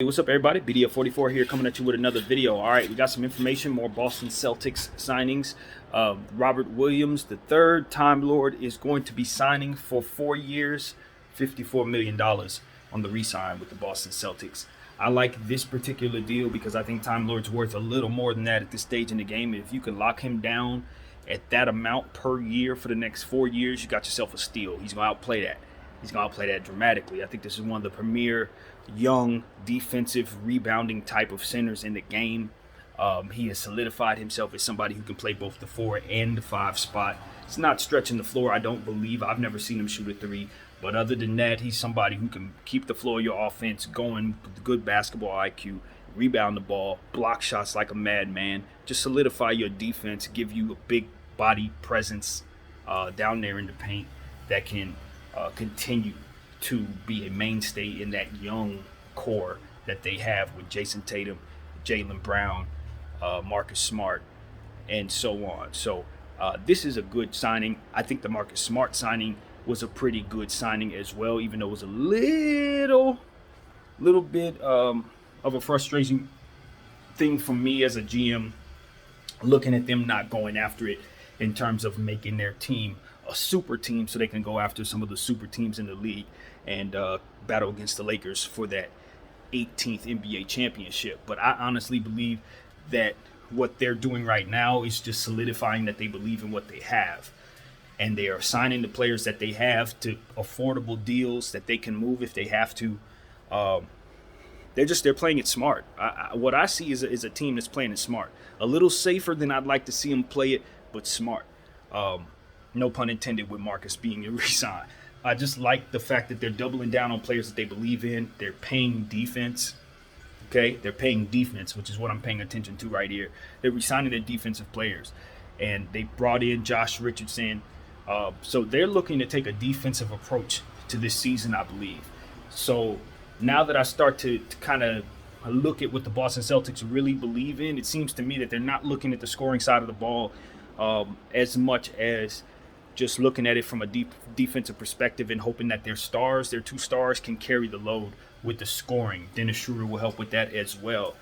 Hey, what's up, everybody? BDF44 here, coming at you with another video. All right, we got some information, more Boston Celtics signings. Robert Williams, the third Time Lord, is going to be signing for 4 years, $54 million on the re-sign with the Boston Celtics. I like this particular deal because I think Time Lord's worth a little more than that at this stage in the game. If you can lock him down at that amount per year for the next 4 years, you got yourself a steal. He's going to outplay that. He's going to outplay that dramatically. I think this is one of the premier young defensive rebounding type of centers in the game. He has solidified himself as somebody who can play both the 4 and the 5 spot. It's not stretching the floor, I don't believe. I've never seen him shoot a 3. But other than that, he's somebody who can keep the flow of your offense going with good basketball IQ, rebound the ball, block shots like a madman, just solidify your defense, give you a big body presence down there in the paint that can continue to be a mainstay in that young core that they have with Jason Tatum, Jaylen Brown, Marcus Smart, and so on. So this is a good signing. I think the Marcus Smart signing was a pretty good signing as well, even though it was a little bit of a frustrating thing for me as a GM, looking at them not going after it in terms of making their team a super team so they can go after some of the super teams in the league and battle against the Lakers for that 18th NBA championship. But I honestly believe that what they're doing right now is just solidifying that they believe in what they have. And they are signing the players that they have to affordable deals that they can move if they have to. They're playing it smart. What I see is a team that's playing it smart. A little safer than I'd like to see them play it, but smart. No pun intended with Marcus being a resign. I just like the fact that they're doubling down on players that they believe in. They're paying defense. Okay, they're paying defense, which is what I'm paying attention to right here. They're resigning their defensive players, and they brought in Josh Richardson. So they're looking to take a defensive approach to this season, I believe. So now that I start to kind of look at what the Boston Celtics really believe in, it seems to me that they're not looking at the scoring side of the ball as much as just looking at it from a defensive perspective and hoping that their 2 stars, can carry the load with the scoring. Dennis Schroeder will help with that as well.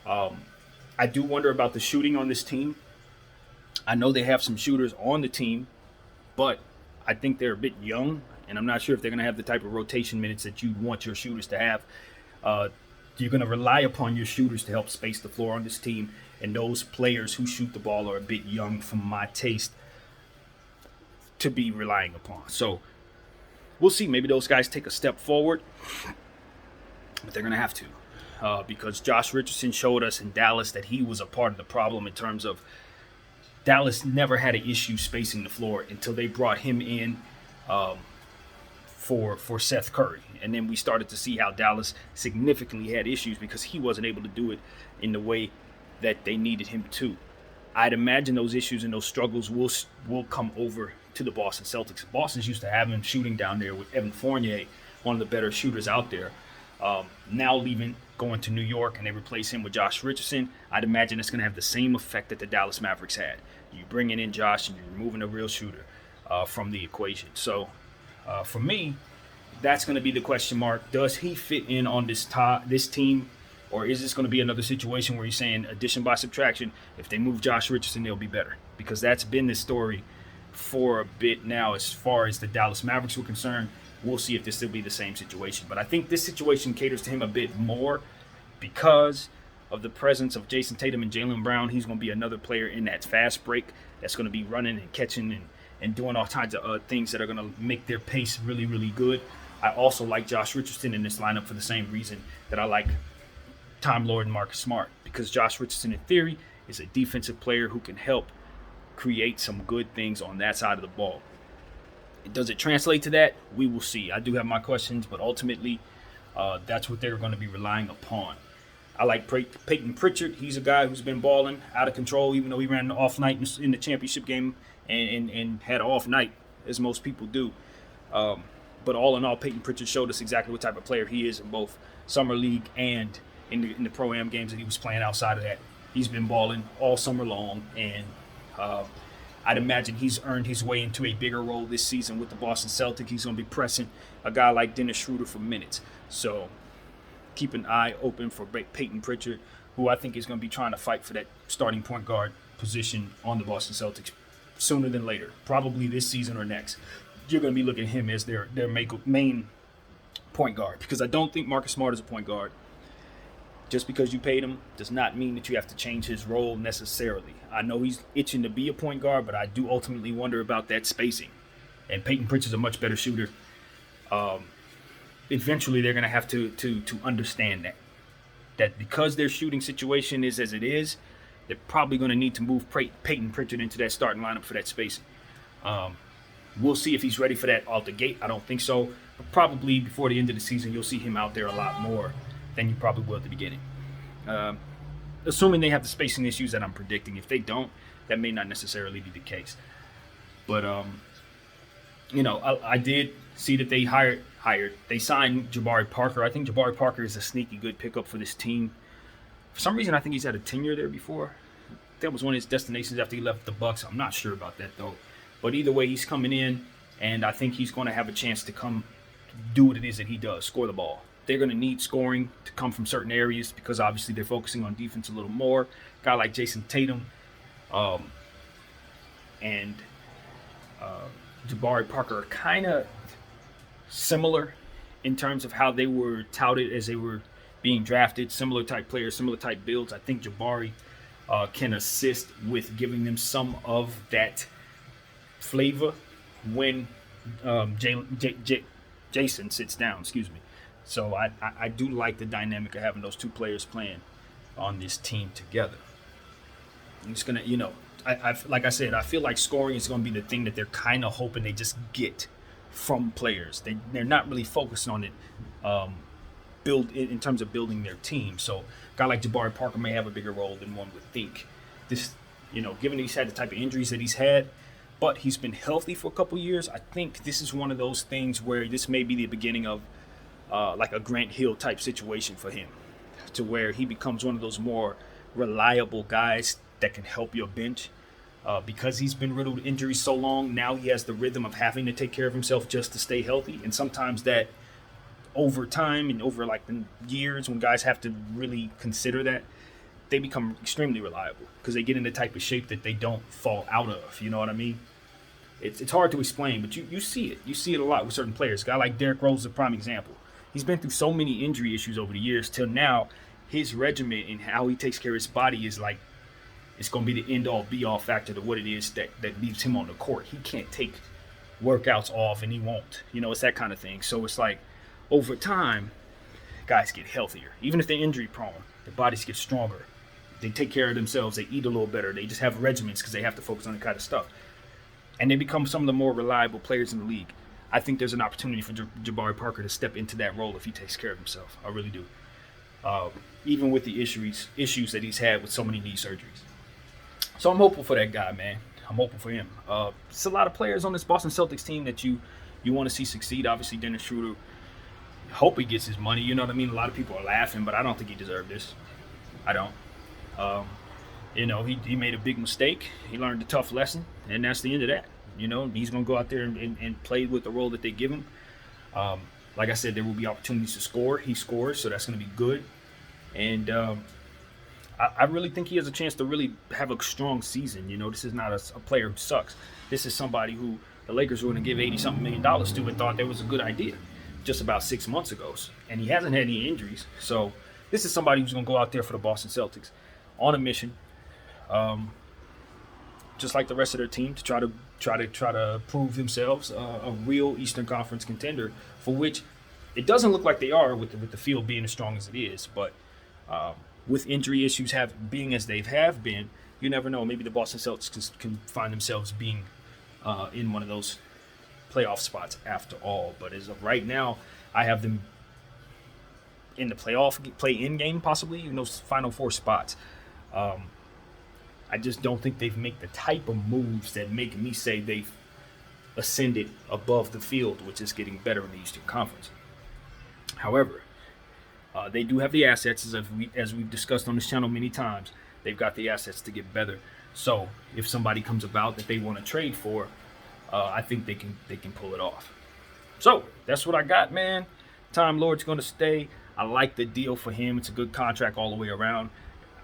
I do wonder about the shooting on this team. I know they have some shooters on the team, but I think they're a bit young, and I'm not sure if they're going to have the type of rotation minutes that you want your shooters to have. You're going to rely upon your shooters to help space the floor on this team, and those players who shoot the ball are a bit young for my taste to be relying upon. So we'll see. Maybe those guys take a step forward, but they're going to have to because Josh Richardson showed us in Dallas that he was a part of the problem in terms of Dallas never had an issue spacing the floor until they brought him in for Seth Curry. And then we started to see how Dallas significantly had issues because he wasn't able to do it in the way that they needed him to. I'd imagine those issues and those struggles will come over to the Boston Celtics. Boston's used to have him shooting down there with Evan Fournier, one of the better shooters out there. Now going to New York, and they replace him with Josh Richardson. I'd imagine it's going to have the same effect that the Dallas Mavericks had. You bringing in Josh and you're removing a real shooter from the equation. So for me, that's going to be the question mark. Does he fit in on this team? Or is this going to be another situation where he's saying addition by subtraction? If they move Josh Richardson, they'll be better. Because that's been the story for a bit now as far as the Dallas Mavericks were concerned. We'll see if this will be the same situation. But I think this situation caters to him a bit more because of the presence of Jason Tatum and Jaylen Brown. He's going to be another player in that fast break that's going to be running and catching and doing all kinds of things that are going to make their pace really, really good. I also like Josh Richardson in this lineup for the same reason that I like Time Lord and Marcus Smart, because Josh Richardson, in theory, is a defensive player who can help create some good things on that side of the ball. Does it translate to that? We will see. I do have my questions, but ultimately, that's what they're going to be relying upon. I like Peyton Pritchard. He's a guy who's been balling out of control, even though he ran an off night in the championship game and had an off night, as most people do. But all in all, Peyton Pritchard showed us exactly what type of player he is in both Summer League and in the Pro-Am games that he was playing outside of that. He's been balling all summer long, and I'd imagine he's earned his way into a bigger role this season with the Boston Celtics. He's going to be pressing a guy like Dennis Schroeder for minutes. So keep an eye open for Peyton Pritchard, who I think is going to be trying to fight for that starting point guard position on the Boston Celtics sooner than later, probably this season or next. You're going to be looking at him as their main point guard, because I don't think Marcus Smart is a point guard. Just because you paid him does not mean that you have to change his role necessarily. I know he's itching to be a point guard, but I do ultimately wonder about that spacing. And Peyton Pritchard's a much better shooter. Eventually, they're going to have to understand that because their shooting situation is as it is, they're probably going to need to move Peyton Pritchard into that starting lineup for that spacing. We'll see if he's ready for that out the gate. I don't think so. But probably before the end of the season, you'll see him out there a lot more than you probably will at the beginning. Assuming they have the spacing issues that I'm predicting. If they don't, that may not necessarily be the case. But, I did see that they they signed Jabari Parker. I think Jabari Parker is a sneaky good pickup for this team. For some reason, I think he's had a tenure there before. That was one of his destinations after he left the Bucks. I'm not sure about that, though. But either way, he's coming in, and I think he's going to have a chance to come do what it is that he does, score the ball. They're going to need scoring to come from certain areas because obviously they're focusing on defense a little more. A guy like Jason Tatum and Jabari Parker are kind of similar in terms of how they were touted as they were being drafted. Similar type players, similar type builds. I think Jabari can assist with giving them some of that flavor when Jason sits down. Excuse me. So I do like the dynamic of having those two players playing on this team together. I'm just gonna, like I said, I feel like scoring is going to be the thing that they're kind of hoping they just get from players. They're not really focused on it build in terms of building their team. So a guy like Jabari Parker may have a bigger role than one would think. This, given he's had the type of injuries that he's had, but he's been healthy for a couple years, I think this is one of those things where this may be the beginning of like a Grant Hill type situation for him, to where he becomes one of those more reliable guys that can help your bench. Because he's been riddled with injuries so long, now he has the rhythm of having to take care of himself just to stay healthy. And sometimes that over time and over like the years, when guys have to really consider that, they become extremely reliable because they get in the type of shape that they don't fall out of. You know what I mean? It's hard to explain, but you see it. You see it a lot with certain players. A guy like Derrick Rose is a prime example. He's been through so many injury issues over the years till now. His regimen and how he takes care of his body is like, it's going to be the end-all, be-all factor to what it is that leaves him on the court. He can't take workouts off, and he won't. It's that kind of thing. So it's like, over time, guys get healthier. Even if they're injury-prone, their bodies get stronger. They take care of themselves. They eat a little better. They just have regimens because they have to focus on that kind of stuff. And they become some of the more reliable players in the league. I think there's an opportunity for Jabari Parker to step into that role if he takes care of himself. I really do. Even with the issues that he's had with so many knee surgeries. So I'm hopeful for that guy, man. I'm hopeful for him. There's a lot of players on this Boston Celtics team that you want to see succeed. Obviously, Dennis Schroeder, hope he gets his money. You know what I mean? A lot of people are laughing, but I don't think he deserved this. I don't. He made a big mistake. He learned a tough lesson, and that's the end of that. He's going to go out there and play with the role that they give him. Like I said, there will be opportunities to score. He scores, so that's going to be good. And I really think he has a chance to really have a strong season. This is not a player who sucks. This is somebody who the Lakers were going to give $80-something million to and thought that was a good idea just about 6 months ago. And he hasn't had any injuries. So this is somebody who's going to go out there for the Boston Celtics on a mission, just like the rest of their team, to try to prove themselves a real Eastern Conference contender, for which it doesn't look like they are with the field being as strong as it is. But with injury issues being as they have been, you never know. Maybe the Boston Celtics can find themselves being in one of those playoff spots after all. But as of right now, I have them in the play-in game, possibly in those final four spots. I just don't think they've made the type of moves that make me say they've ascended above the field, which is getting better in the Eastern Conference. However, they do have the assets, as we've discussed on this channel many times. They've got the assets to get better. So if somebody comes about that they want to trade for, I think they can pull it off. So that's what I got, man. Time Lord's going to stay. I like the deal for him. It's a good contract all the way around.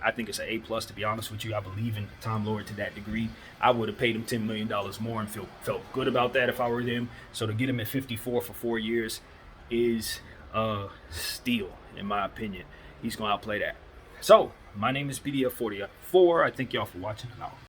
I think it's an A+ to be honest with you. I believe in Time Lord to that degree. I would have paid him $10 million more and felt good about that if I were him. So to get him at 54 for 4 years is a steal, in my opinion. He's going to outplay that. So my name is BDF44. I thank y'all for watching. And